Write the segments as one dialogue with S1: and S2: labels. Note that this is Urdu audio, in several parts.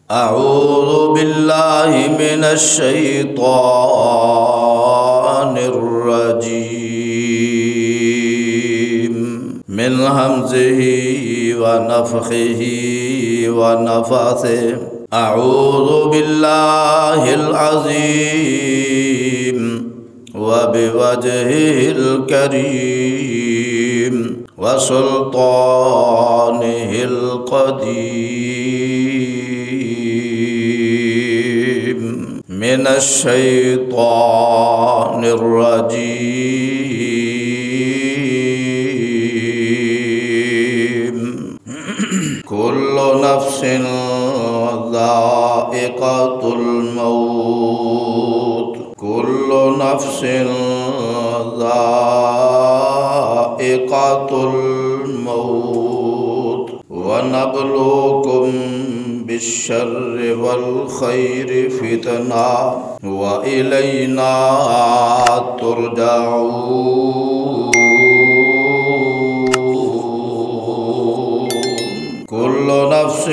S1: اعوذ باللہ من الشیطان الرجیم من ہمزہ ونفخہ ونفثہ اعوذ باللہ العظیم وبوجہہ الکریم وسلطانہ القدیم من الشیطان الرجیم کل نفس ذائقۃ الموت کل نفس ذائقۃ الموت ونبلوکم بالشر والخیر فتنہ وإلینا ترجعون کل نفس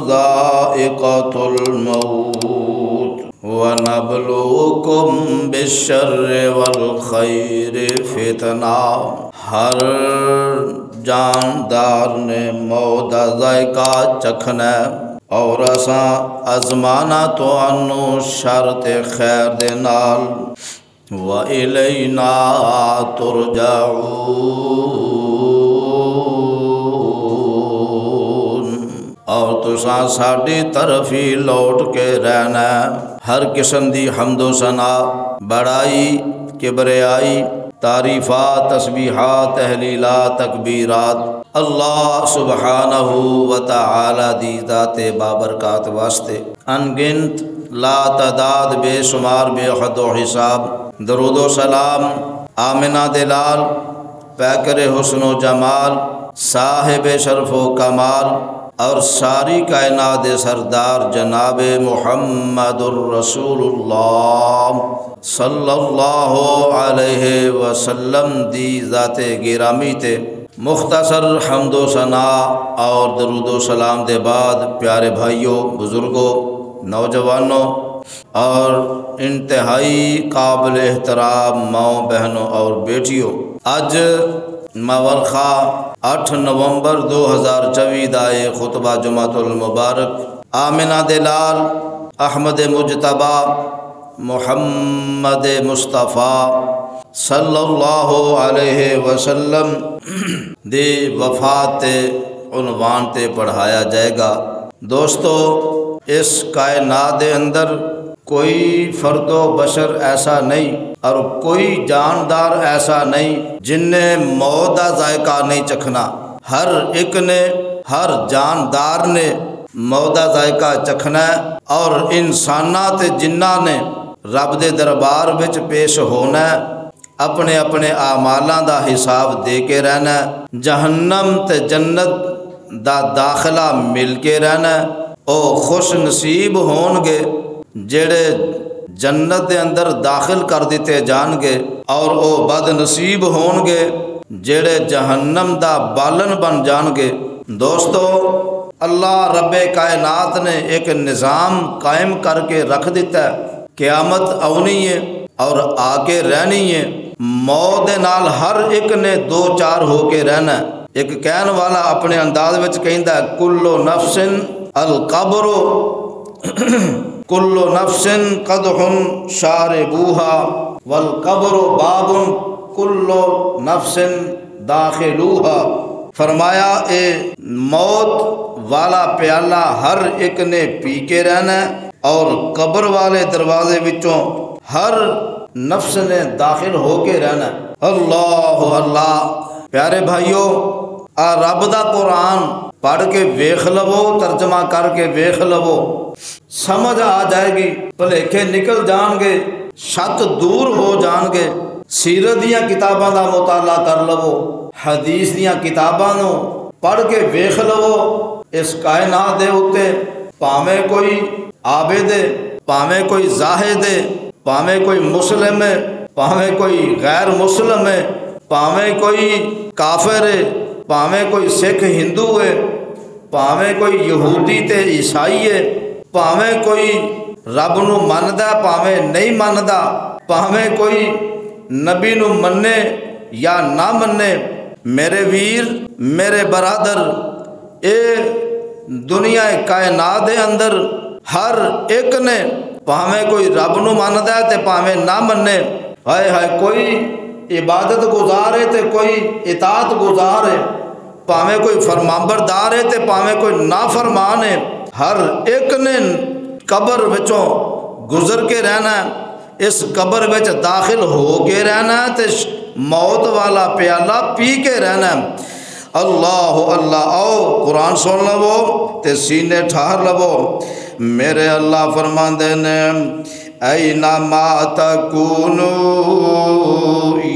S1: ذائقۃ الموت وَنَبْلُوكُمْ بِالشَّرِّ وَالْخَيْرِ فِتْنَةً ہر جاندار نے موت دا ذائقہ چکھنا اور اساں ازمانا تو انو شر تے خیر دے نال وَإِلَيْنَا تُرْجَعُونَ اور تساں ساڈی طرف ہی لوٹ کے رہنا ہر قسم دی حمد و ثنا بڑائی کبریائی تعریفات تسبیحات تہلیلات تکبیرات اللہ سبحانہ وتعالی دی ذات بابرکات واسطے انگنت لا تعداد بے شمار بے حد و حساب درود و سلام آمنہ دلال پیکر حسن و جمال صاحب شرف و کمال اور ساری کائنات سردار جناب محمد الرسول اللہ صلی اللہ علیہ وسلم دی ذات گرامی تے مختصر حمد و ثنا اور درود و سلام دے بعد پیارے بھائیوں بزرگوں نوجوانوں اور انتہائی قابل احترام ماؤں بہنوں اور بیٹیوں آج مورخہ 8 نومبر 2024 دائے خطبہ جمعۃ المبارک آمنہ دلال احمد مجتبیٰ محمد مصطفیٰ صلی اللہ علیہ وسلم دی وفات تے عنوان تے پڑھایا جائے گا۔ دوستو اس کائنات دے اندر کوئی فرد و بشر ایسا نہیں اور کوئی جاندار ایسا نہیں جن نے موت دا ذائقہ نہیں چکھنا۔ ہر ایک نے ہر جاندار نے موت دا ذائقہ چکھنا ہے اور انسانات جنہاں نے رب دے دربار وچ پیش ہونا ہے اپنے اپنے اعمالاں دا حساب دے کے رہنا ہے جہنم تے جنت دا داخلہ مل کے رہنا ہے۔ او خوش نصیب ہون گے جڑے جنت دے اندر داخل کر دیتے جان گے اور او بد نصیب ہون گے جڑے جہنم دا بالن بن جان گے۔ دوستو اللہ رب کائنات نے ایک نظام قائم کر کے رکھ دیتا ہے، قیامت آنی ہے اور آ کے رہنی ہے، موت دے نال ہر ایک نے دو چار ہو کے رہنا ہے۔ ایک کہن والا اپنے انداز وچ کہندا ہے کل نفس القبر کل نفس قدح شاربوہا والقبر باب کل نفس داخلوہا۔ فرمایا اے موت والا پیالہ ہر ایک نے پی کے رہنا ہے اور قبر والے دروازے وچوں ہر نفس نے داخل ہو کے رہنا ہے۔ اللہ اللہ پیارے بھائیوں رب دا قرآن پڑھ کے ویکھ لو، ترجمہ کر کے ویکھ لو، سمجھ آ جائے گی، بھلیکھے نکل جان گے، شک دور ہو جان گے۔ سیرت دیاں کتاباں دا مطالعہ کر لو، حدیث دیاں کتاباں نو پڑھ کے ویکھ لو۔ اس کائنات دے اوتے پاویں کوئی عابد ہے، پاویں کوئی زاہد ہے، پاویں کوئی مسلم ہے، پاویں کوئی غیر مسلم ہے، پاویں کوئی کافر ہے، پاویں کوئی سکھ ہندو ہے، پاویں کوئی یہودی تے عیسائی ہے، ਭਾਵੇਂ ਕੋਈ ਰੱਬ ਨੂੰ ਮੰਨਦਾ ਭਾਵੇਂ ਨਹੀਂ ਮੰਨਦਾ, ਭਾਵੇਂ ਕੋਈ ਨਬੀ ਨੂੰ ਮੰਨੇ ਜਾਂ ਨਾ ਮੰਨੇ, ਮੇਰੇ ਵੀਰ ਮੇਰੇ ਬਰਾਦਰ ਇਹ ਦੁਨੀਆ ਕਾਇਨਾਤ ਦੇ ਅੰਦਰ ਹਰ ਇੱਕ ਨੇ ਭਾਵੇਂ ਕੋਈ ਰੱਬ ਨੂੰ ਮੰਨਦਾ ਹੈ ਤੇ ਭਾਵੇਂ ਨਾ ਮੰਨੇ, ਹਾਏ ਹਾਏ ਕੋਈ ਇਬਾਦਤ ਗੁਜ਼ਾਰ ਹੈ ਤੇ ਕੋਈ ਇਤਾਅਤ ਗੁਜ਼ਾਰ ਹੈ, ਭਾਵੇਂ ਕੋਈ ਫਰਮਾਬਰਦਾਰ ਹੈ ਤੇ ਭਾਵੇਂ ਕੋਈ ਨਾਫਰਮਾਨ ਹੈ, ہر ایک نے قبر وچوں گزر کے رہنا ہے، اس قبر وچ داخل ہو کے رہنا ہے تے موت والا پیالہ پی کے رہنا ہے۔ اللہ اللہ آؤ قرآن سن لو تے سینے ٹھار لو۔ میرے اللہ فرماندے نے اینما تکونوا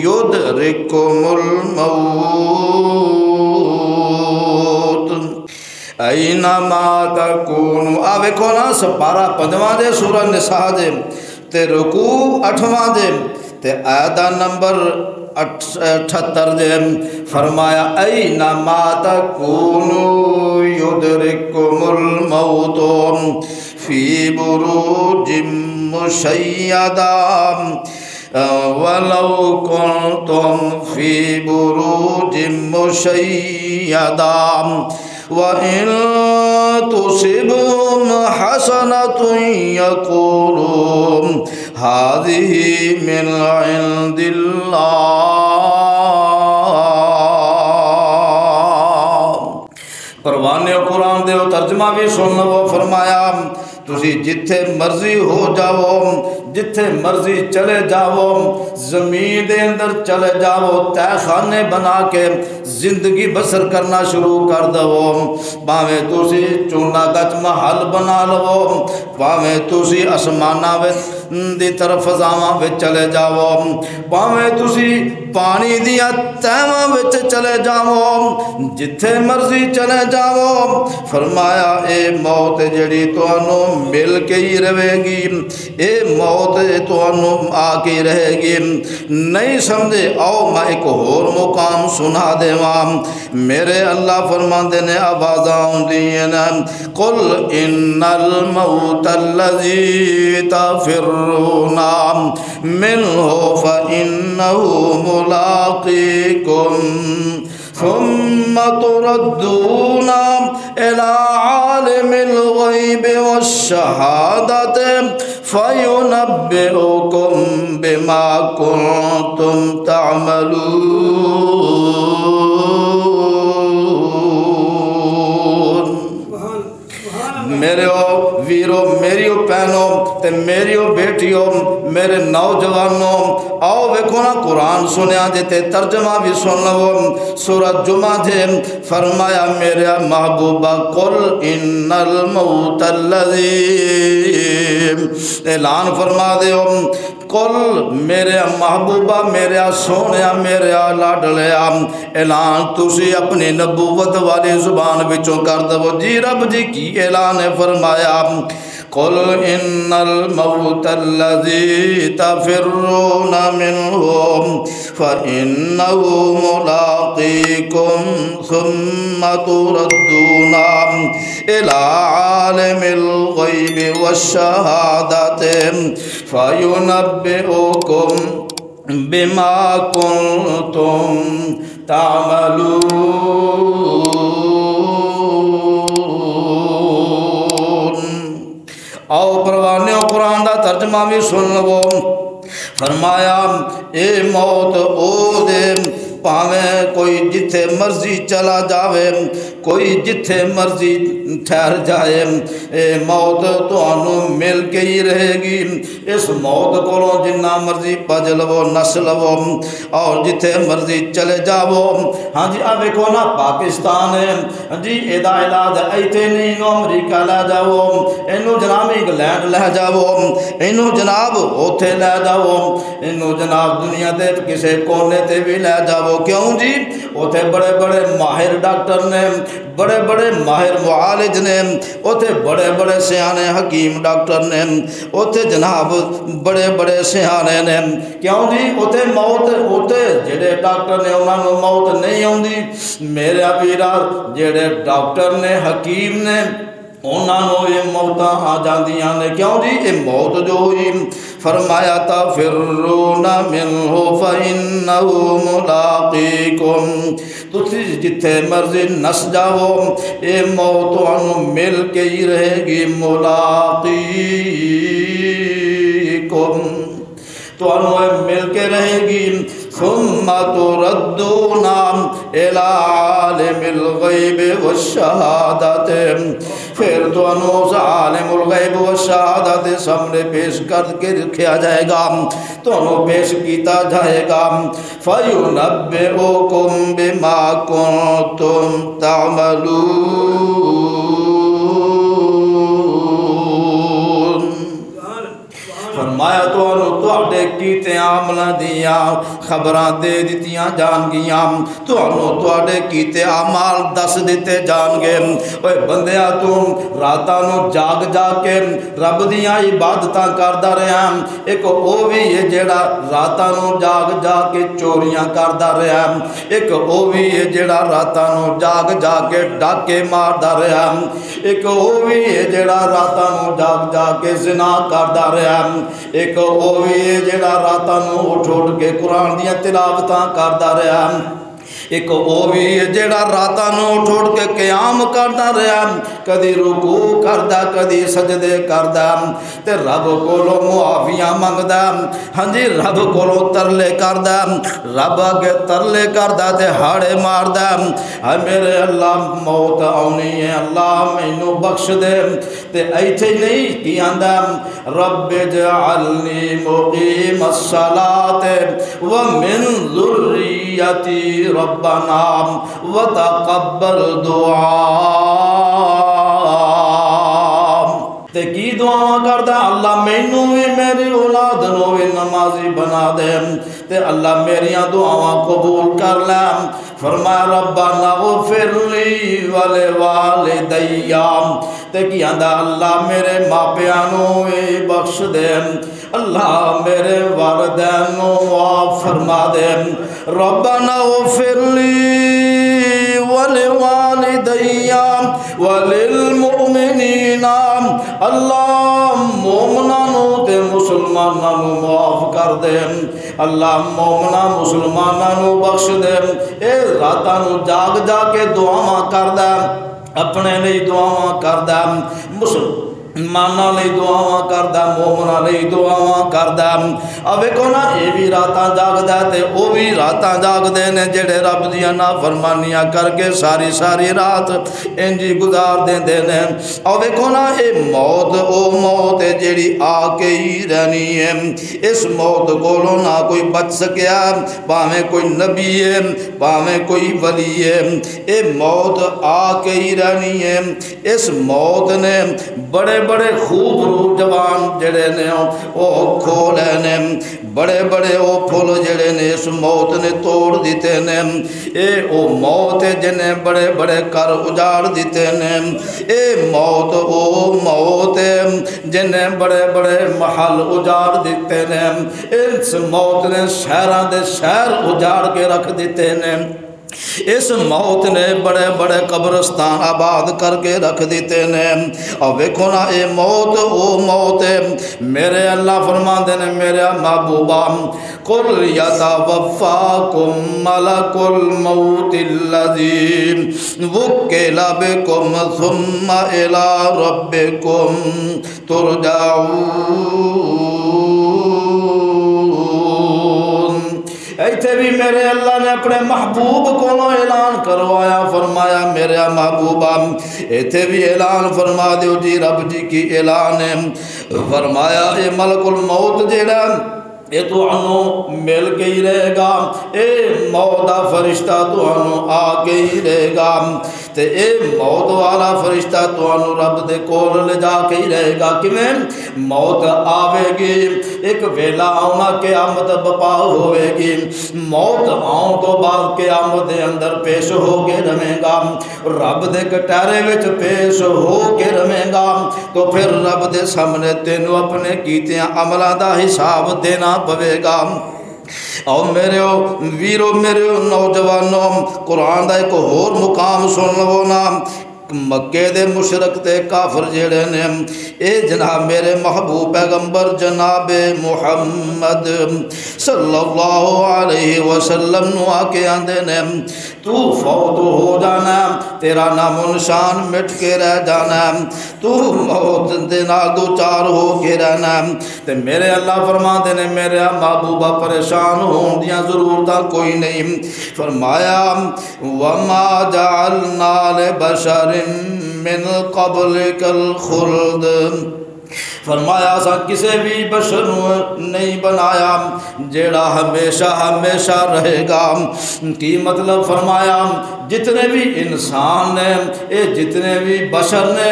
S1: یدرککم الموت، اینما تکونوا۔ آ ویکھو نا سپارہ 5واں دے سورہ نساء دے تے رکوع 8واں دے تے آیت نمبر 78 دے فرمایا اینما تکونوا یدرککم الموت فی بروج مشیدہ ولو کنتم فی بروج مشیدہ وَإِن تُصِبْهُمْ حَسَنَةٌ يَقُولُوا هَذِهِ مِنْ عِنْدِ اللَّهِ۔ پروانے قرآن دے ترجمہ بھی سن لو۔ فرمایا تسی جتھے مرضی ہو جاؤ، جتھے مرضی چلے جاؤ، زمین دے اندر چلے جاؤ، تہ خانے بنا کے زندگی بسر کرنا شروع کر دو، باویں تسی چونا گچ محل بنا لو، باویں تسی آسماناں دی طرف فضاواں وچ چلے جاؤ، باویں تسی پانی دیاں تہواں وچ چلے جاؤ، جتھے مرضی چلے جاؤ، فرمایا اے موت جڑی تانوں مل کے ہی رہے گی، اے موت تانوں آ کے رہے گی۔ نہیں سمجھے؟ آؤ میں ایک اور مقام سنا دیواں۔ میرے اللہ فرماندے نے آوازاں ہوندیاں نے قل ان الموت الذی تفرون منہ فانہ ملاقیکم ثم تردون الى عالم الغیب والشہادۃ فینبئکم بما کنتم تعملون۔ میرے ویرو میریو پہنو تے میریو بیٹیو میرے نوجوانوں آؤ ویکھو نا قرآن سنیا جے تے ترجمہ بھی سن لو۔ سورہ جمعہ دے فرمایا میرے محبوبہ قل ان الموت الذی، اعلان فرما دیو قل میرے محبوبہ میرے سونیا میرے لاڈلیا، اعلان تسی اپنی نبوت والی زبان وچوں کر دو۔ جی رب جی کی اعلان ہے؟ فرمایا قل ان الموت الذی تفرون منہ فانہ ملاقیکم ثم تردون الی عالم الغیب والشہادۃ فینبئکم بما کنتم تعملون۔ آؤ پروانے قرآن دا ترجمہ بھی سن لو۔ فرمایا اے موت او دے پاویں کوئی جتھے مرضی چلا جاوے، کوئی جتھے مرضی ٹھہر جائے، اے موت تانوں مل کے ہی رہے گی۔ اس موت کولوں جنہ مرضی بچ لو نس لو اور جتھے مرضی چلے جاؤ۔ ہاں جی آ ویکھو نا پاکستان ہے جی ایدا علاج ایتھے نہیں، نو امریکہ لے جاؤ، اینو جناب انگلینڈ لے جاؤ، اینو جناب اوتھے لے جاؤ، اینو جناب دنیا دے کسے کونے تے بھی لے جاؤ۔ کیوں جی؟ اوتھے بڑے بڑے ماہر ڈاکٹر نے، بڑے بڑے ماہر معالج نے، اوتھے بڑے بڑے سیانے حکیم ڈاکٹر نے، اوتھے جناب بڑے بڑے سیانے نے۔ کیوں جی؟ اوتھے موت، اوتھے جڑے ڈاکٹر نے انہاں نوں موت نہیں آوندی۔ میرے ویرا جڑے ڈاکٹر نے حکیم نے انہاں نوں یہ موتاں آ جاندیاں نے کیوں جی یہ موت جو ہوئی فرمایا تفرون منہ فإنہ ملاقیکم تسی جتھے مرضی نس جاؤ یہ موت تانوں مل کے ہی رہے گی ملاقیکم تانوں مل کے رہے گی ثم تردون الی عالم الغیب والشہادت پھر تانوں عالم الغیب والشہادت سامنے پیش کر کے رکھا جائے گا تانوں پیش کیتا جائے گا فَيُنَبِّئُكُم بِمَا كُنتُمْ تَعْمَلُونَ فرمایا تواڈے کیتے عملاں دیاں خبراں دے دتیاں جان گیاں تواڈے کیتے اعمال دس دتے جان گے اوے بندیا تو راتاں نو جاگ جاگ کے رب دیاں عبادتاں کردا رہیا ایک او وی ہے جیڑا راتاں نو جاگ جاگ کے چوریاں کردا رہیا ایک او وی ہے جیڑا راتاں نو جاگ جاگ کے ڈاکے ماردا رہیا ایک او وی ہے جیڑا راتاں نو جاگ جاگ کے زنا کردا رہیا ایک او وی ہے جیڑا راتاں نو اٹھ اٹھ کے قرآن دیاں تلاوتاں کردا رہیا ایک او بھی جیڑا راتاں نو اٹھ اٹھ کے قیام کردا رہیا کدی رکوع کردا کدی سجدے کردا تے رب کولوں معافیاں منگدا ہاں جی رب کولوں ترلے کردا رب اگے ترلے کردا تے ہاڑے ماردا اے میرے اللہ موت آنی ہے اللہ مینوں بخش دے تے ایتھے نہیں کی آندا رب اجعلنی مقیم الصلاۃ ومن ذریتی ربنا وتقبل دعاء تے کی دعا کردا اللہ مینوں بھی میری اولاد نو بھی نمازی بنا دے تے اللہ میریاں دعاواں قبول کر لے فرمایا ربنا اغفر لی ولوالدی تے کی آندا اللہ میرے ماپیاں نو بھی بخش دے اللہ میرے والدین نو معاف فرما دے ربنا اغفر لی ولوالدی وللمؤمنین اللہ مومنانو تے مسلمانانو معاف کر دے اللہ مومنا مسلمانانو بخش دے اے راتانو جاگ جا کے دعاواں کردا اپنے لئی دعاواں کردا مانا لئی دعاواں کردا مومنا لئی دعاواں کردا اب ویکھو نا اے بھی راتاں جاگدا تے او بھی راتاں جاگدے نے جڑے رب دیاں نافرمانیاں کر کے ساری ساری رات انجی گزار دیندے نے اب ویکھو نا اے موت او موت ہے جڑی آ کے ہی رہنی ہے اس موت کولوں نہ کوئی بچ سکیا پاویں کوئی نبی ہے پاویں کوئی ولی ہے اے موت آ کے ہی رہنی ہے اس موت نے بڑے بڑے خوب روح جوان جڑے نے او کھو لے نے بڑے بڑے او پھول جڑے نے اس موت نے توڑ دیتے نے اے او موت جنے بڑے بڑے کر اجاڑ دیتے نے اے موت او موت جنے بڑے بڑے محل اجاڑ دیتے نے اس موت نے شہراں دے شہر اجاڑ کے رکھ دیتے نے اس موت نے بڑے بڑے قبرستان آباد کر کے رکھ دیتے نے اور ویکھو نا اے موت او موت میرے اللہ فرماندے نے میرے محبوبہ قل یتوفاکم ملک الموت الذی وکل بکم ثم الی ربکم ترجعون ایتھے بھی میرے اللہ نے اپنے محبوب کو اعلان کروایا فرمایا میرے محبوبہ ایتھے بھی اعلان فرما دیو جی رب جی کی اعلان ہے فرمایا اے ملک الموت جیڑا اے تو انو مل کے ہی رہے گا اے موت دا فرشتہ تو انو آ کے ہی رہے گا تے اے موت والا فرشتہ تو انو رب دے کول لے جا کے ہی رہے گا کیویں موت آوے گی ایک ویلا آنا قیامت بپا ہوئے گی موت آن تو بعد قیامت دے اندر پیش ہو کے رہے گا رب دے کٹارے وچ پیش ہو کے رہے گا تو پھر رب دے سامنے تینوں اپنے کیتیاں عملاں دا حساب دینا پوے گا اور میرے ویرو میرے نوجوانوں قرآن دا ایک اور مقام سن لو نا مکے دے مشرک تے کافر جڑے نے اے جناب میرے محبوب پیغمبر جناب محمد صلی اللہ علیہ وسلم نو آ کے آندے نے تو فوت ہو جانا تیرا نام و نشان مٹ کے رہ جانا تو موت دے نال دو چار ہو کے رہنا تے میرے اللہ فرما دے نے میرے محبوبہ پریشان ہون دیاں ضرورتاں کوئی نہیں فرمایا وما جعلنا لبشر من قبلک الخلد فرمایا سا کسے بھی بشر نہیں بنایا جیڑا ہمیشہ ہمیشہ رہے گا کی مطلب فرمایا جتنے بھی انسان نے اے جتنے بھی بشر نے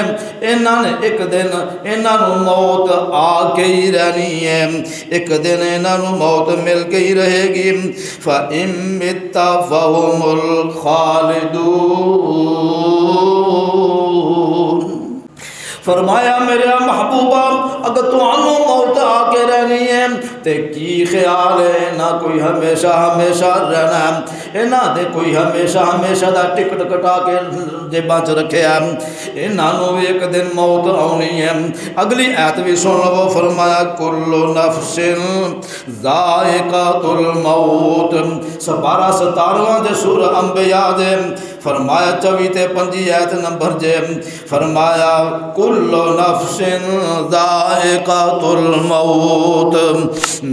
S1: انہاں نے ایک دن انہاں نو موت آ کے ہی رہنی ہے ایک دن انہاں نو موت مل کے ہی رہے گی فَإِن مِتَّ فَهُمُ الْخَالِدُونَ فرمایا میرے محبوبہ اگر تو انو موت آ کے رہنی ہے تے کی خیال ہے نہ کوئی ہمیشہ ہمیشہ رہنا ہے نہ دے کوئی ہمیشہ ہمیشہ دا ٹکٹ کٹا کے جیباں چ رکھے ہیں انہاں نو بھی ایک دن موت آنی ہے اگلی آیت بھی سن لو فرمایا کل نفس ذائقۃ الموت 12-17 دے سورہ انبیاء دے فرمایا 24 تے 25 آیت نمبر جے فرمایا کل نفس ذائقۃ الموت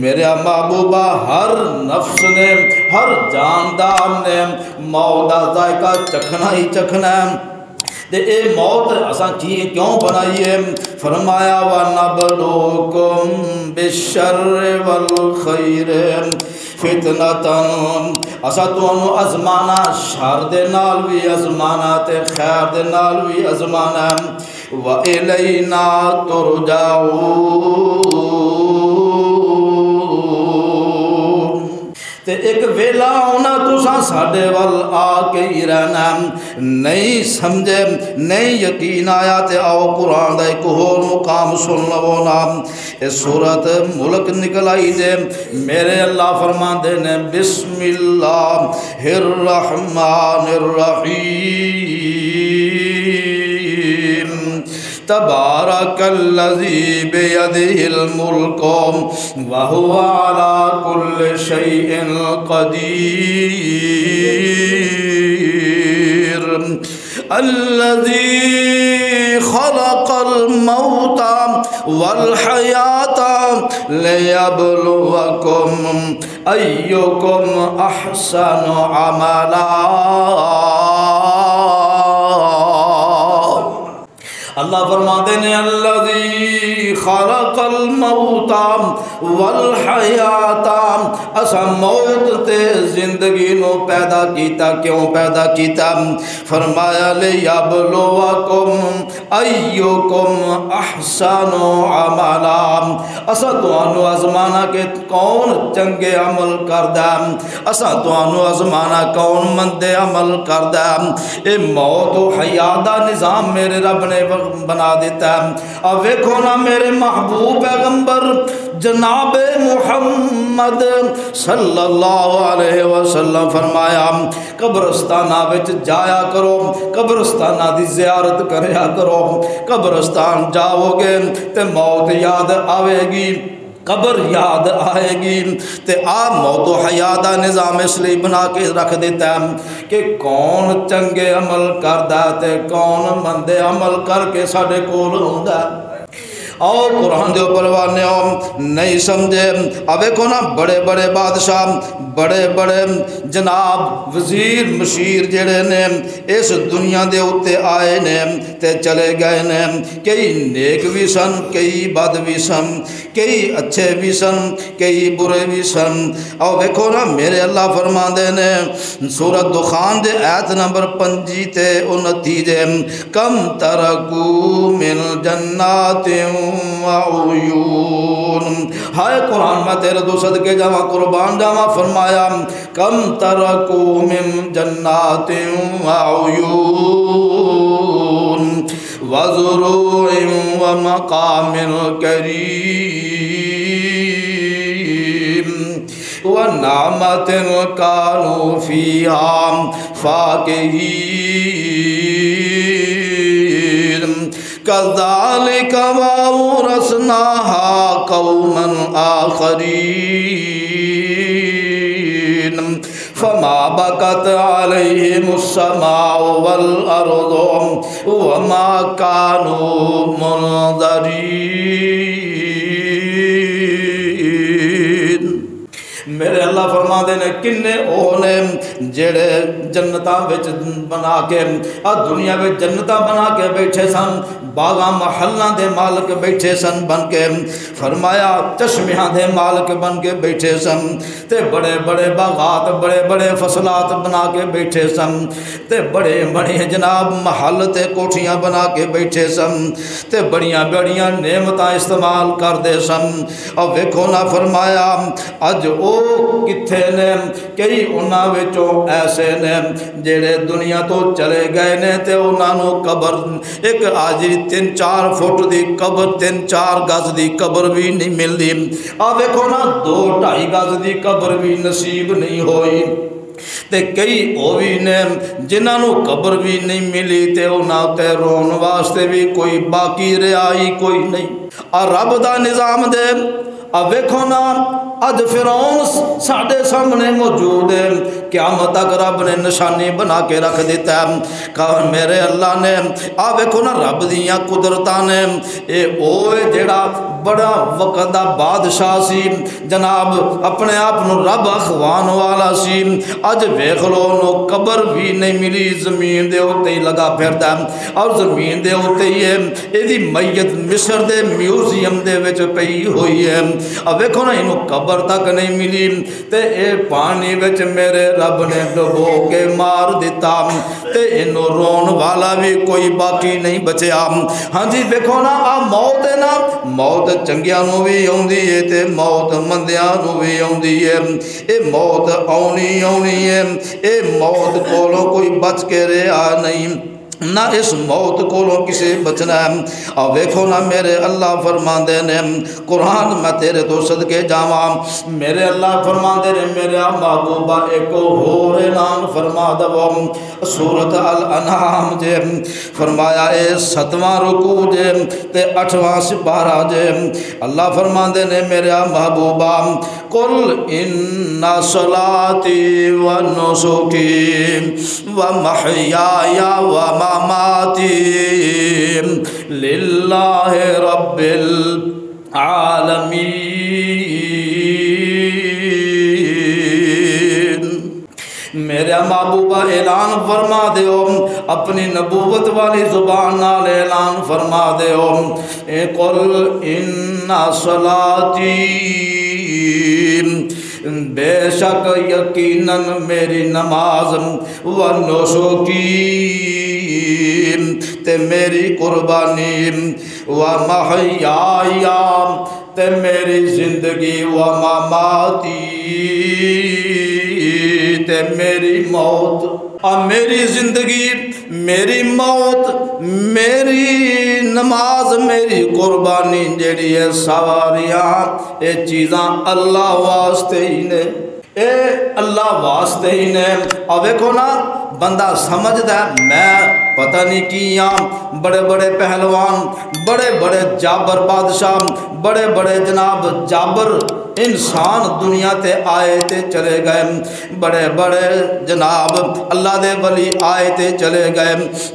S1: میرے محبوبہ ہر نفس نے ہر جاندار نے موت دا ذائقہ چکھنا ہی چکھنا ہے تے اے موت اساں کیوں بنائی ہے فرمایا وَنَبْلُوكُمْ بِالشَّرِّ وَالْخَيْرِ فِتْنَةً اساں تانوں ازمانا شر دے نال بھی ازمانا تے خیر دے نال بھی ازمانا وَإِلَيْنَا تُرْجَعُونَ تے ایک ویلا ہونا تساں ساڈے ول آ کے ہی رہنا نہیں سمجھے نہیں یقین آیا تے آؤ قرآن دا ایک اور مقام سن لو نا اے سورت ملک نکل آئی دے میرے اللہ فرما دے نے بسم اللہ الرحمن الرحیم تبارک الذی بیدہ الملک وہو علی کل شیء قدیر الذی خلق الموت والحیات لیبلوکم ایکم احسن عملا اللہ فرماتے ہیں الذی خلق الموت والحیات اسا موت تے زندگی نو پیدا کیتا کیوں پیدا کیتا فرمایا لیبلوکم ایکم احسن عملا اسا تانوں ازمانا کہ کون چنگے عمل کردا اسا تانوں ازمانا کون مندے عمل کردا اے موت و حیات دا نظام میرے رب نے بنا دیتا ہے اب ویکھو نا میرے محبوب پیغمبر جناب محمد صلی اللہ علیہ وسلم فرمایا قبرستانہ وچ جایا کرو قبرستانہ دی زیارت کریا کرو قبرستان جاؤ گے تے موت یاد آوے گی قبر یاد آئے گی تے آپ موت و حیات دا نظام اس لیے بنا کے رکھ دیتا ہے کہ کون چنگے عمل کردا تے کون مندے عمل کر کے ساڈے کول ہوندا اور قرآن دے اوپر وانے نہیں سمجھے اب ویکھو نا بڑے بڑے بادشاہ بڑے بڑے جناب وزیر مشیر جڑے نے اس دنیا دے اوتے آئے نے تے چلے گئے نے کئی نیک بھی سن کئی بد بھی سن کئی اچھے بھی سن کئی برے بھی سن اور ویکھو نا میرے اللہ فرماندے نے سورۃ دخان دے آیت نمبر 25 تے 29 کم ترکو من جنات وعیون ہائے قرآن میں تیرے دو صدقے جاواں قربان جاواں فرمایا کم ترکو من جنات وعیون وزروع ومقام کریم ونعمت کانوا فیہا فاکہین کذالک وَأَوْرَثْنَاهَا قَوْمًا آخَرِينَ فما بكت عليهم السماء والأرض وما كانوا منظرين۔ میرے اللہ فرما دے نے کنے او نے جڑے جنتاں وچ بنا کے دنیا وچ جنتاں بنا کے بیٹھے سن، باغاں محلاں دے مالک بیٹھے سن بن کے، فرمایا چشمیاں دے مالک بن کے بیٹھے سن، تے بڑے بڑے باغات بڑے بڑے فصلات بنا کے بیٹھے سن، تے بڑے بڑے جناب محل تے کوٹھیاں بنا کے بیٹھے سن، تے بڑیاں بڑیاں نعمتاں استعمال کردے سن۔ اور ویکھو نا فرمایا اج او کتھے نے، کئی انہاں وچوں ایسے نے جڑے دنیا تو چلے گئے نے تے انہاں نو قبر ایک آجی 3-4 فٹ دی قبر 3-4 گز دی قبر بھی نہیں ملدی، آ ویکھو نا 2-2.5 گز دی قبر بھی نصیب نہیں ہوئی، تے کئی او بھی نے جنہاں نو قبر بھی نہیں ملی تے انہاں تے رون واسطے بھی کوئی باقی رہائی کوئی نہیں۔ اور رب دا نظام دے اب ویکھو نا اج فرعون ساڈے سامنے موجود ہے، قیامت تک رب نے نشانی بنا کے رکھ دیتا ہے کہ میرے اللہ نے آ ویکھو نا رب دیاں قدرتاں نے اے اوے جڑا بڑا وقت دا بادشاہ سی جناب اپنے آپ نو رب اخوان والا سی، اج ویکھ لو نو قبر بھی نہیں ملی، زمین دے اوتے ہی لگا پھردا اور زمین دے اوتے ہی ایدی میت مصر دے میوزیم دے وچ پئی ہوئی ہے۔ اب ویکھو نا اینو قبر تک نہیں ملی تے اے پانی وچ میرے رب نے ڈبو کے مار دیتا تے اینو رون والا بھی کوئی باقی نہیں بچیا۔ ہاں جی ویکھو نا آ موت ہے نا، موت چنگیاں نو بھی آوندی ہے تے موت مندیاں نو بھی آوندی ہے، اے موت آونی آونی ہے، اے موت کولوں کوئی بچ کے رہا نہیں، نہ اس موت کولوں کسے بچنا ہے۔ اور ویکھو نا میرے اللہ فرماندے نے قرآن میں تیرے تو صدقے جاواں، میرے اللہ فرماندے نے میرے محبوبہ ایک ہور اعلان فرما دو، سورۃ الانعام جے فرمایا اے 7واں رکوع جے تے 8واں سپارہ جے، اللہ فرماندے نے میرے محبوبہ قل ان صلاتی و نسکی و محیای و مماتی للہ رب العالمین۔ میرے محبوبہ اعلان فرما دیو، اپنی نبوت والی زبان نال اعلان فرما دیو، قل ان صلاتی بے شک یقیناً میری نماز و نسکی تے میری قربانی و محیای تے میری زندگی و مماتی تے میری موت، اور میری زندگی میری موت میری نماز میری قربانی جیڑی ہے سواریاں اے چیزاں اللہ واسطے ہی نے، اے اللہ واسطے ہی نے۔ اور ویکھو نا بندہ سمجھدا ہے میں پتہ نہیں کیاں بڑے بڑے پہلوان بڑے بڑے جابر بادشاہ بڑے بڑے جناب جابر انسان دنیا تے آئے تے چلے گئے، بڑے بڑے جناب اللہ دے ولی آئے تے چلے گئے،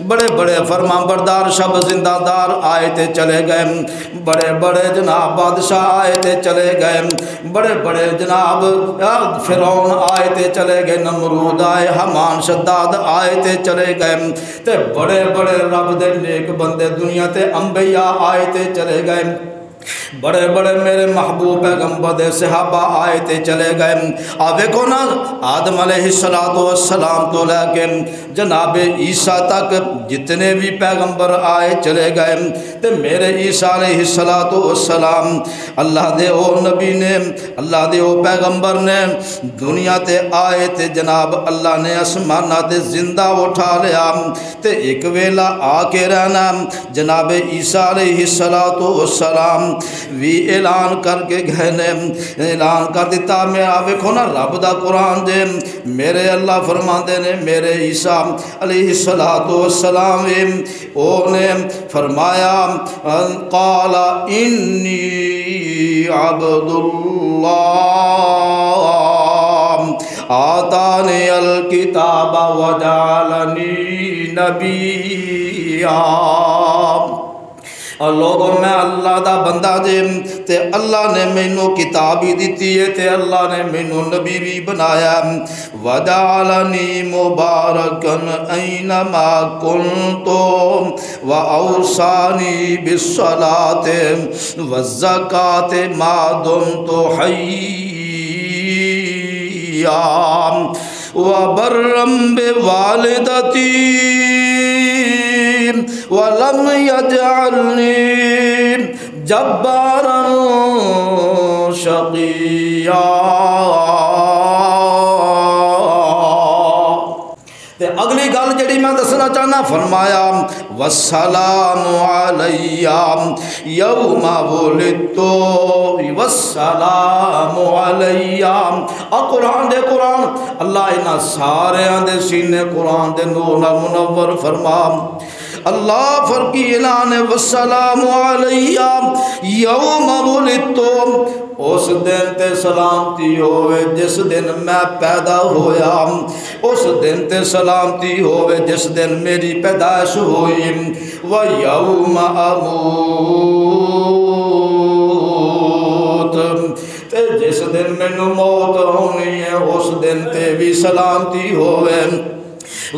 S1: بڑے بڑے فرمان بردار شب زندہ دار آئے تے چلے گئے، بڑے بڑے جناب بادشاہ آئے تے چلے گئے، بڑے بڑے جناب فرعون آئے تے چلے گئے، نمرود آئے، حمان شداد آئے تے چلے گئے، تے بڑے بڑے رب دے نیک بندے دنیا تے انبیاء آئے تے چلے گئے، بڑے بڑے میرے محبوب پیغمبر دے صحابہ آئے تے چلے گئے۔ آپ دیکھو نا آدم علیہ السلام تو لے کے جناب عیسیٰ تک جتنے بھی پیغمبر آئے چلے گئے، تے میرے عیسیٰ علیہ السلام اللہ دے او نبی نے اللہ دے او پیغمبر نے دنیا تے آئے تے جناب اللہ نے آسمانہ تے زندہ اٹھا لیا، تے ایک ویلا آ کے رہنا جناب عیسیٰ علیہ السلام بھی اعلان کر کے گئے نے، اعلان کر دیتا میرا ویکھو نا رب دا قرآن جے میرے اللہ فرماندے نے میرے عیسیٰ علیہ السلام او نے فرمایا قال انی عبد اللہ آتانی الکتاب وجعلنی نبیا۔ اور لوگوں میں اللہ دا بندہ جے تے اللہ نے مینوں کتاب بھی دیتی ہے تے اللہ نے مینوں نبی بھی بنایا۔ وجعلنی مبارکن اینما کنت واوصانی بالصلاۃ والزکاۃ ما دمت حیا وبرا بوالدتی ولم يجعلني جبارا شقيا۔ اگلی گل جڑی میں دسنا چاہنا فرمایا والسلام علی یوم ولدت والسلام علی۔ قرآن دے قرآن اللہ انہاں سارے دے سینے قرآن دے نور نال منور فرما۔ اللہ فرقی اعلان والسلام علی یوم ولدت، اس دن تے سلامتی ہوئے جس دن میں پیدا ہویا، اس دن تے سلامتی ہوئے جس دن میری پیدائش ہوئی، وَيَوْمَ أَمُوتُ، تے جس دن مینوں موت ہونی ہے اس دن تے بھی سلامتی ہوئے،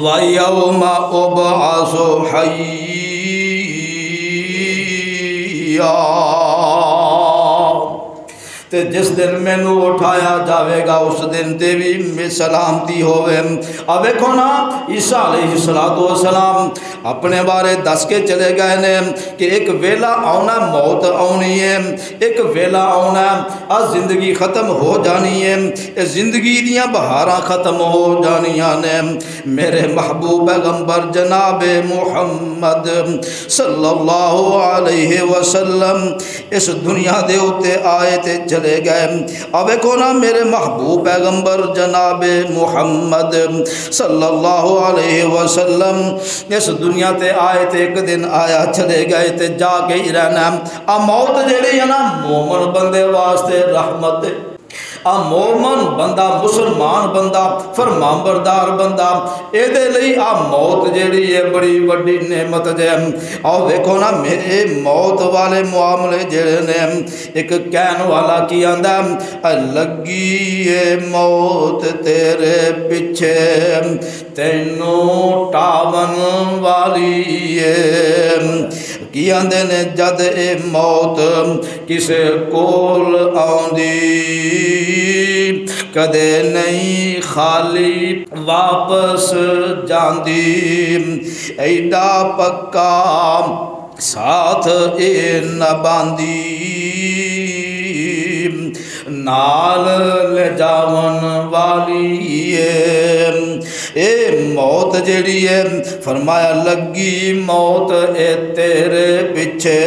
S1: وَيَوْمَ أُبْعَثُ حَيًّا، تے جس دن مینوں اٹھایا جاوے گا اس دن تے بھی سلامتی ہوئے۔ اب دیکھو نا عیسیٰ علیہ السلام اپنے بارے دس کے چلے گئے نے کہ ایک ویلا آنا موت آنی ہے، ایک ویلا آنا زندگی ختم ہو جانی ہے، زندگی دیاں بہاراں ختم ہو جانیاں نے۔ میرے محبوب پیغمبر جناب محمد صلی اللہ علیہ وسلم اس دنیا دے اتے آئے تے چلے گئے۔ اب دیکھو نا میرے محبوب پیغمبر جناب محمد صلی اللہ علیہ وسلم اس دنیا تے آئے تے ایک دن آیا چلے گئے تے جا کے ہی رہنا۔ موت جیڑی ہے نا مومن بندے واسطے رحمت ہے۔ مومن بندہ مسلمان بندہ فرمانبردار بندہ اے دے لئی موت جیڑی ہے بڑی وڈی نعمت جے۔ آؤ دیکھو نا میرے موت والے معاملے جڑے نے ایک کہن والا کی آندا لگی ہے موت تیرے پیچھے تینوں ٹاون والی ہے۔ کی آندے نے جد اے موت کسے کول آندی کدے نہیں خالی واپس جاندی، ایڈا پکا ساتھ اے نہ باندی، نال لے جاون والی اے موت جیڑی ہے فرمایا لگی موت اے تیرے پیچھے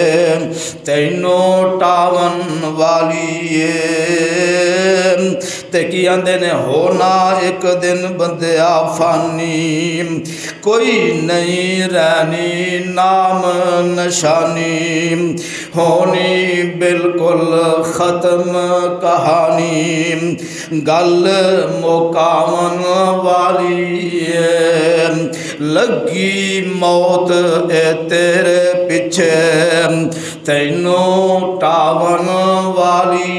S1: تینوں ٹاون والی تے کی آندے نے ہونا ایک دن بندیا فانی، کوئی نہیں رہنی نام نشانی، ہونی بالکل ختم کہانی، گل مکاون والی لگی موت اے تیرے پیچھے تینوں ٹاون والی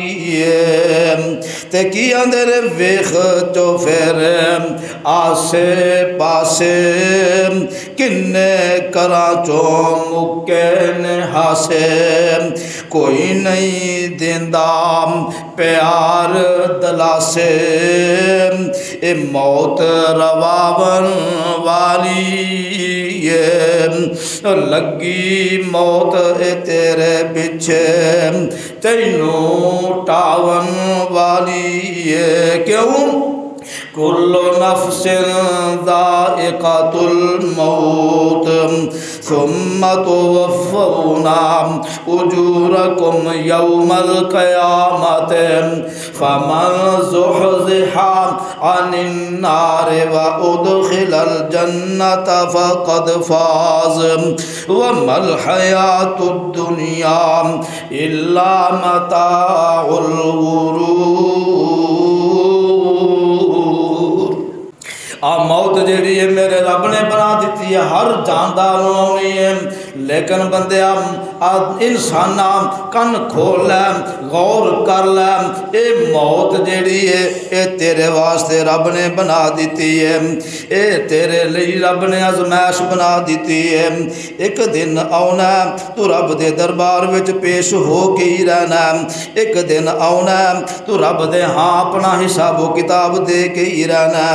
S1: تے کی آندے نے ویخ جو پھر آسے پاسے کنے کراں چوں مکے نے ہاسے، کوئی نہیں دیندہ پیار دلاسے، اے موت رواون والی لگی موت اے تیرے پیچھے تینوں ٹاون والی کیوں؟ کل نفس ذائقۃ الموت ثم توفون اجورکم یوم القیامت فمن زحزح عن النار وادخل الجنة فقد فاز وما الحیاة الدنیا الا متاع الغرور۔ موت جیڑی ہے میرے رب نے بنا دیتی ہے، ہر جاندار آنی ہے، لیکن بندیا انسان کن کھول لے، غور کر لے، اے موت جیڑی ہے اے تیرے واسطے رب نے بنا دیتی ہے، اے تیرے لئی رب نے آزمائش بنا دیتی ہے۔ ایک دن آنا تو رب دے دربار وچ پیش ہو کے ہی رہنا، ایک دن آنا تو رب دے ہاں اپنا حساب و کتاب دے کے ہی رہنا۔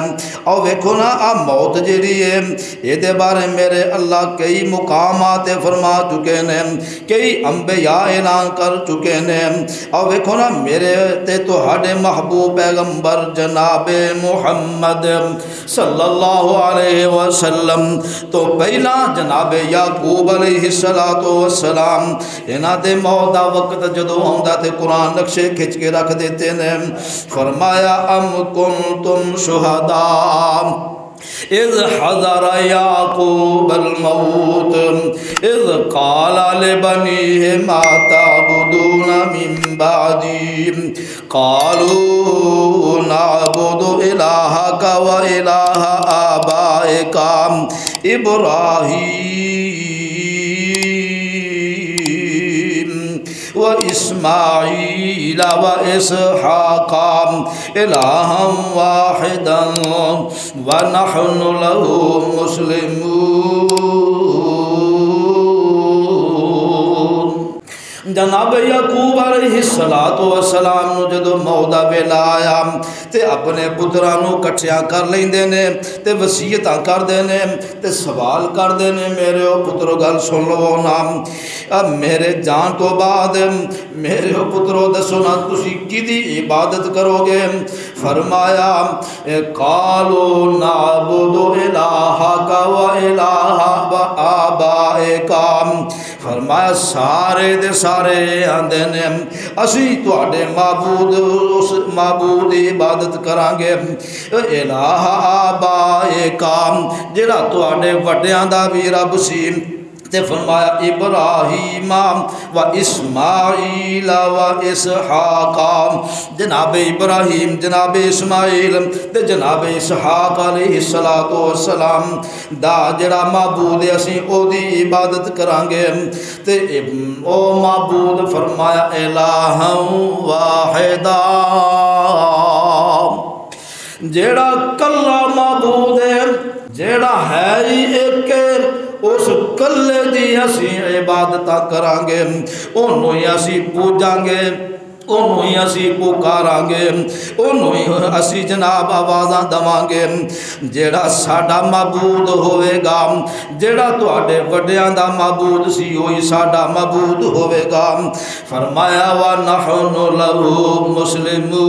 S1: اور ویکھو نا آ موت جیڑی ہے یہ دے بارے میرے اللہ کئی مقامات فرما چکے نے، کئی انبیاء اعلان کر چکے نے۔ اور ویکھو نا میرے تے تہاڈے محبوب پیغمبر جناب محمد صلی اللہ علیہ وسلم تو پہلا جناب یعقوب علیہ السلام انہاں دے موت دا وقت جدوں آندا تے قرآن نقشے کھچ کے رکھ دیتے نے، فرمایا ام کنتم شہداء اذ حضر یعقوب الموت اذ قال لبنیہ ما تعبدون من بعدی قالوا نعبد الہک و الہ آبائک ابراہیم و اسماعیل و اسحاق الہا واحدا ونحن له مسلمون۔ جناب یعقوب علیہ السلام نو جدو موت دا ویلا آیا تے اپنے پتراں نو کٹھیاں کر لیندے نے تے وصیتاں کردے نے تے سوال کردے نے، میرے او پترو گل سن لو نا، اب میرے جان تو بعد میرے او پترو دسو نا تسی کدی عبادت کرو گے؟ فرمایا قالوا نعبد الہک و الہ آبائک، فرمایا سارے دے سارے آندے نے اسی تواڈے معبود اس معبود عبادت کران گے، الہ آبائک جڑا تواڈے وڈیاں دا بھی رب سی، تے فرمایا ابراہیم و اسماعیل و اسحاق، جناب ابراہیم جناب اسماعیل تے جناب اسحاق علیہ السلام دا جڑا معبود اسی او دی عبادت کران گے، تے او معبود فرمایا الہ واحدا، جیڑا کلا معبود ہے، جیڑا ہے ہی ایک، اس کلے دی اسی عبادتاں کران گے، اونوں ہی اسی پوجاں گے، اونوں ہی اسی پکاراں گے، اونوں ہی اسی جناب آوازاں دواں گے۔ جیڑا ساڈا معبود ہوئے گا، جیڑا تواڈے وڈیاں دا معبود سی وہی ساڈا معبود ہوئے گا۔ فرمایا وَنَحْنُ لَهُ مُسْلِمُونَ،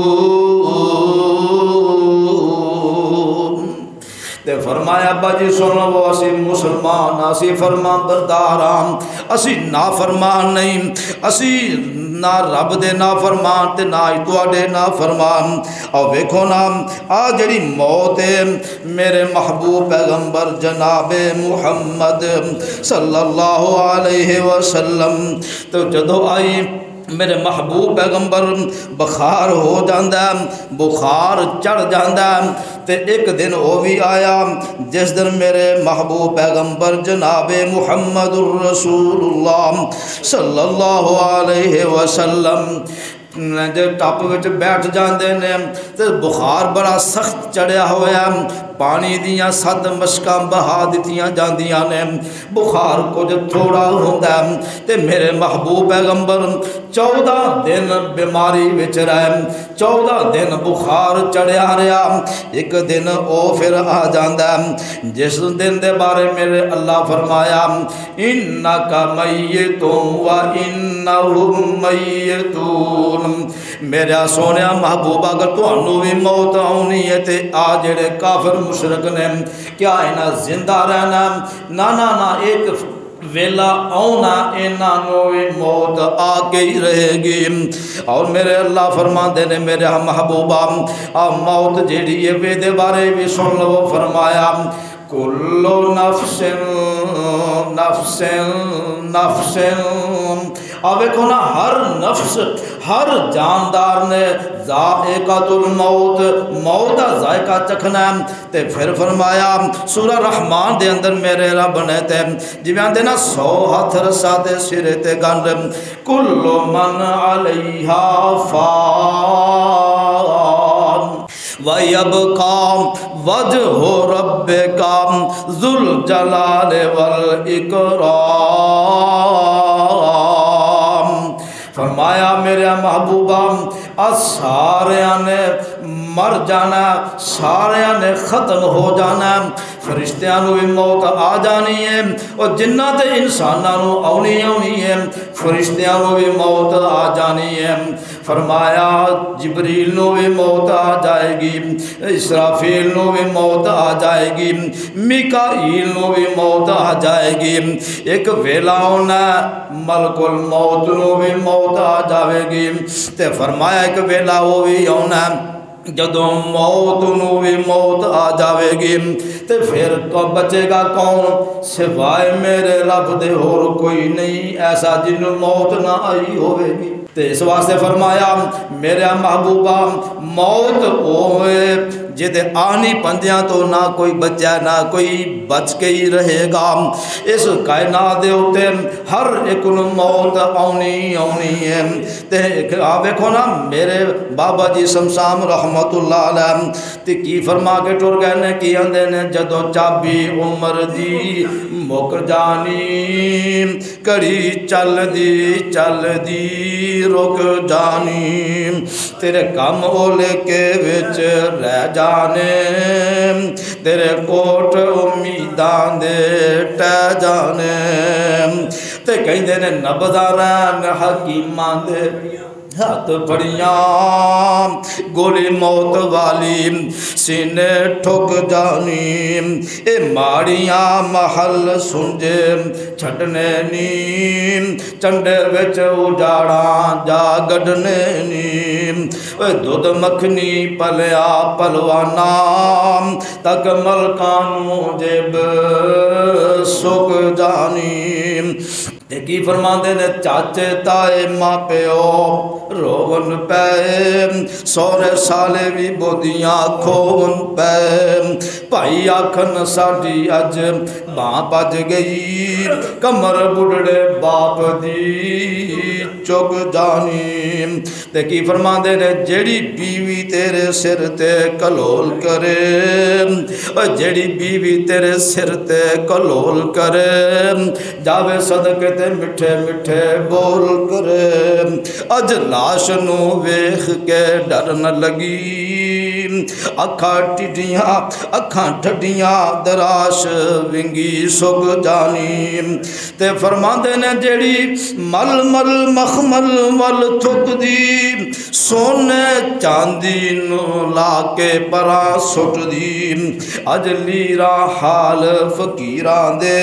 S1: تے فرمایا باجی سنو اسی مسلمان اسی فرمان برداران، اسی نافرمان نہیں، اسی نہ رب دے نافرمان تے نہ ہی تواڈے نافرمان۔ اور ویکھو نا آ جڑی موت ہے میرے محبوب پیغمبر جناب محمد صلی اللہ علیہ وسلم تو جدو آئی میرے محبوب پیغمبر بخار ہو جاندہ، بخار چڑھ جاندہ، تے ایک دن وہ بھی آیا جس دن میرے محبوب پیغمبر جناب محمد الرسول اللہ صلی اللہ علیہ وسلم جب ٹپ وچ بیٹھ جاندے نے تے بخار بڑا سخت چڑھیا ہویا، پانی دیاں 7 مشکاں بہا دتیاں جاندیاں نے، بخار کچھ تھوڑا ہوندا تے میرے محبوب پیغمبر 14 دن بیماری وچ رہے، 14 دن بخار چڑھیا رہا۔ ایک دن او پھر آ جاندا جس دن دے بارے میرے اللہ فرمایا انک میت و انہم میتون، میرا سونیا محبوب اگر تانوں بھی موت آنی ہے تے آ جڑے کافر مشرک نے کیا انہاں زندہ رہنا؟ نا نا نا، ایک ویلا آنا انہوں بھی موت آ کے ہی رہے گی۔ اور میرے اللہ فرماندے نے میرے محبوبہ موت جیڑی ہے ویدے بارے بھی سن لو، فرمایا کلو نفس نفس نفس، اب دیکھو نا ہر نفس ہر جاندار نے ذائقۃ الموت، موت کا ذائقہ چکھنا ہے۔ تے پھر فرمایا سورہ رحمان دے اندر میرے رب نے تے جی آندے نا 100 ہاتھ رسا دے سرے تے گنڈ، کل من علیہا فان وَيَبْقَى وَجْهُ رَبِّكَ ذُو الْجَلَالِ وَالْإِكْرَامِ۔ فرمایا میرے محبوبہ سارے نے مر جانا، سارے نے ختم ہو جانا، فرشتیاں نو بھی موت آ جانی ہے اور جنات انساناں نو آنی ہے، فرشتیاں نو بھی موت آ جانی ہے۔ فرمایا جبریل نو بھی موت آ جائے گی، اسرافیل نو بھی موت آ جائے گی، میکائیل نو بھی موت آ جائے گی۔ ایک ویلا ہونا ملک الموت نو بھی موت آ جائے گی۔ تے فرمایا ایک ویلا وہ بھی ہونا جدوں موت نو بھی موت آ جاوے گی تے پھر کو بچے گا کون سوائے میرے رب دے، اور کوئی نہیں ایسا جن موت نہ آئی ہوئے گی۔ تے اس واسطے فرمایا میرے محبوبہ موت ہوئے جدے آنی پندیاں تو نہ کوئی بچہ نہ کوئی بچ کے ہی رہے گا۔ اس کائنات دے ہوتے ہر ایک نو موت آنی ہے۔ تے آپ دیکھو نا میرے بابا جی سمسام رحمت اللہ علیہ تے کی فرما کے ٹر گئے نے کی آندے نے جدو چابی عمر دی مک جانی کڑی چل دی رک جانی، تیرے کم اولے کے وچ رہ جانے، تیرے کوٹ امیداں دے ٹہ جانے، تے کہیں دے نے نبداران حکیمان دے ہاتھ پڑیاں گولی موت والی سینے ٹھک جانی، اے ماڑیاں محل سنجے چھڑنے نیم چنڈے وچ اجاڑا جا گڈنے نیم، اے دودھ مکھنی پلیا پلوانا تک ملکانوں جب سک جانی۔ کی فرماندے نے چاچے تائے ماں پیو روون پے، سورے سالے بھی بودیاں کھون پے، بھائی آکھن ساڈی اج ماں بج گئی، کمر بڑھڑے باپ دی چک جانی۔ تے کی فرماندے نے جیڑی بیوی تیرے سر تے کلول کرے، جیڑی بیوی تیرے سر تے کلول کرے، جاوے صدقے تے مٹھے مٹھے بول کرے، اج لاش نو ویکھ کے ڈر نہ لگی، اکھاں ٹڈیاں اکھاں ٹھڈیاں دراش ونگی سک جانی۔ تے فرماندے نے جیڑی مل مل مخمل ول تھک دی، سونے چاندی نو لا کے پراں سٹ دی، اج لیرا حال فقیراں دے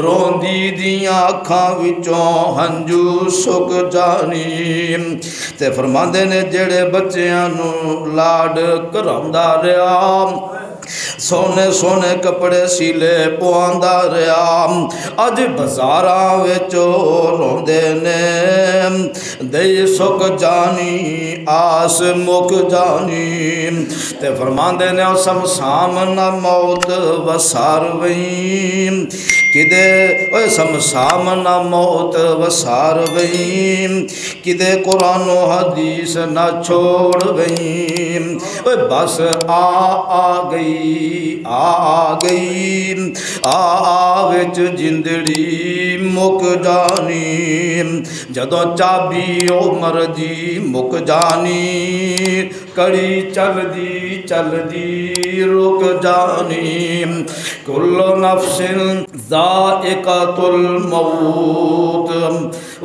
S1: روندی دیاں اکھاں وچوں ہنجو سک جانی۔ تے فرماندے نے جڑے بچیاں نو لاڈ کراندا رہیا، سونے سونے کپڑے سیلے پواندا رہیا، اج بازاراں وچ روندے نے دے سک جانی آس مک جانی۔ تے فرماندے نے سمسام نہ موت وسار وئیں، کدے اوے سمسام نہ موت وسار وئیں، کدے قرآن و حدیث نہ چھوڑ وئیں، اوے بس آ گئی وچ جندڑی مک جانی، جدوں چابی عمر دی مک جانی، کڑی چل دی رک جانی، کل نفس ذائقۃ الموت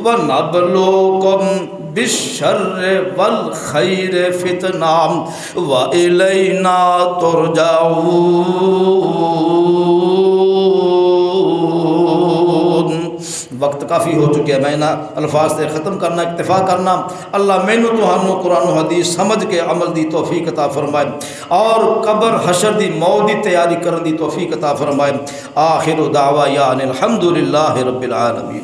S1: ونبلوکم بالشر والخیر فتنہ وإلینا ترجعون۔ وقت کافی ہو چکے، میں نہ الفاظ سے ختم کرنا، اکتفا کرنا۔ اللہ مینوں تہانوں قرآن و حدیث سمجھ کے عمل دی توفیق عطا فرمائے اور قبر حشر دی موت دی تیاری کرن دی توفیق عطا فرمائے۔ آخر دعوانا الحمدللہ رب العالمین۔